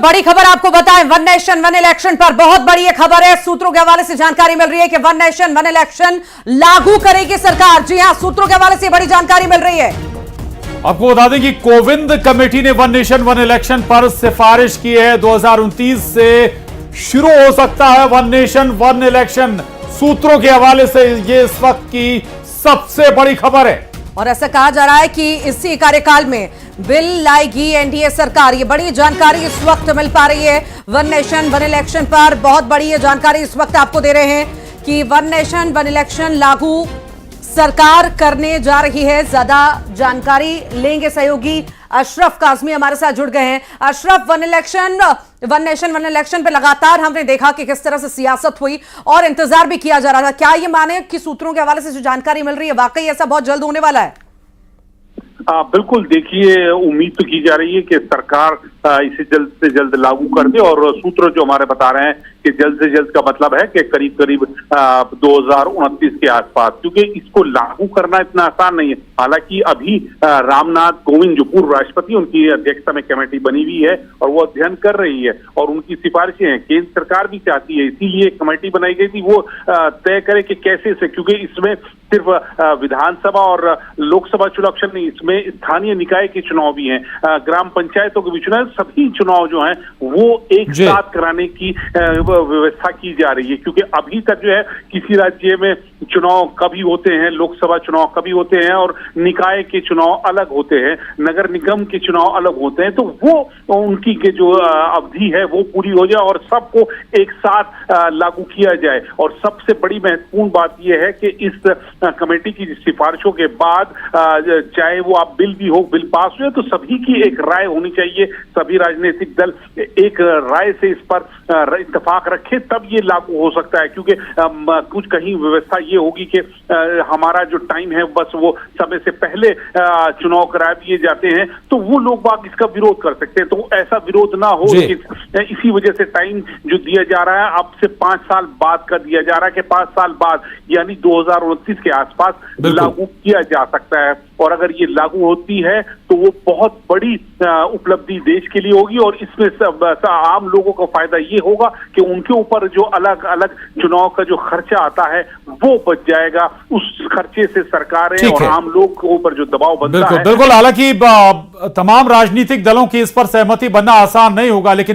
बड़ी खबर आपको बताएं, वन नेशन वन इलेक्शन पर बहुत बड़ी ये खबर है। सूत्रों के हवाले से जानकारी मिल रही है कि वन नेशन वन इलेक्शन लागू करेगी सरकार। जी हां, सूत्रों के हवाले से बड़ी जानकारी मिल रही है। आपको बता दें कि कोविंद कमेटी ने वन नेशन वन इलेक्शन पर सिफारिश की है। 2029 से शुरू हो सकता है वन नेशन वन इलेक्शन। सूत्रों के हवाले से ये इस वक्त की सबसे बड़ी खबर है और ऐसा कहा जा रहा है कि इसी कार्यकाल में बिल लाएगी एनडीए सरकार। ये बड़ी जानकारी इस वक्त मिल पा रही है वन नेशन वन इलेक्शन पर। बहुत बड़ी ये जानकारी इस वक्त आपको दे रहे हैं कि वन नेशन वन इलेक्शन लागू सरकार करने जा रही है। ज्यादा जानकारी लेंगे सहयोगी अशरफ काज़मी हमारे साथ जुड़ गए हैं। Ashraf, one nation one election पे लगातार हमने देखा कि किस तरह से सियासत हुई और इंतजार भी किया जा रहा था। क्या ये माने कि सूत्रों के हवाले से जो जानकारी मिल रही है वाकई ऐसा बहुत जल्द होने वाला है? बिल्कुल, देखिए, उम्मीद तो की जा रही है कि सरकार इसे जल्द से जल्द लागू कर दे और सूत्र जो हमारे बता रहे हैं कि जल्द से जल्द का मतलब है कि करीब करीब 2029 के आसपास, क्योंकि इसको लागू करना इतना आसान नहीं है। हालांकि अभी रामनाथ कोविंद जो पूर्व राष्ट्रपति, उनकी अध्यक्षता में कमेटी बनी हुई है और वो अध्ययन कर रही है और उनकी सिफारिशें हैं। केंद्र सरकार भी चाहती है, इसीलिए कमेटी बनाई गई थी, वो तय करे कि कैसे से, क्योंकि इसमें सिर्फ विधानसभा और लोकसभा चुनाव नहीं, इसमें स्थानीय निकाय के चुनाव भी हैं, ग्राम पंचायतों के भी चुनाव, सभी चुनाव जो हैं वो एक साथ कराने की व्यवस्था की जा रही है। क्योंकि अभी तक जो है किसी राज्य में चुनाव कभी होते हैं, लोकसभा चुनाव कभी होते हैं और निकाय के चुनाव अलग होते हैं, नगर निगम के चुनाव अलग होते हैं, तो वो उनकी के जो अवधि है वो पूरी हो जाए और सबको एक साथ लागू किया जाए। और सबसे बड़ी महत्वपूर्ण बात यह है कि इस कमेटी की सिफारिशों के बाद चाहे वो आप बिल भी हो, बिल पास हुए तो सभी की एक राय होनी चाहिए। सभी राजनीतिक दल एक राय से इस पर इत्तेफाक रखे, तब ये लागू हो सकता है। क्योंकि कुछ कहीं व्यवस्था ये होगी कि हमारा जो टाइम है बस वो समय से पहले चुनाव करा दिए जाते हैं, तो वो लोग बाग इसका विरोध कर सकते हैं। तो ऐसा विरोध ना हो, इसी वजह से टाइम जो दिया जा रहा है अब से 5 साल बाद का दिया जा रहा है कि 5 साल बाद यानी 2029 के आसपास लागू किया जा सकता है। और अगर ये लागू होती है तो वो बहुत बड़ी उपलब्धि देश के लिए होगी और इसमें आम लोगों को फायदा ये होगा कि उनके ऊपर जो अलग अलग चुनाव का जो खर्चा आता है वो बच जाएगा। उस खर्चे से सरकारें और आम लोग के ऊपर जो दबाव बनता है। बिल्कुल, हालांकि तमाम राजनीतिक दलों की इस पर सहमति बनना आसान नहीं होगा, लेकिन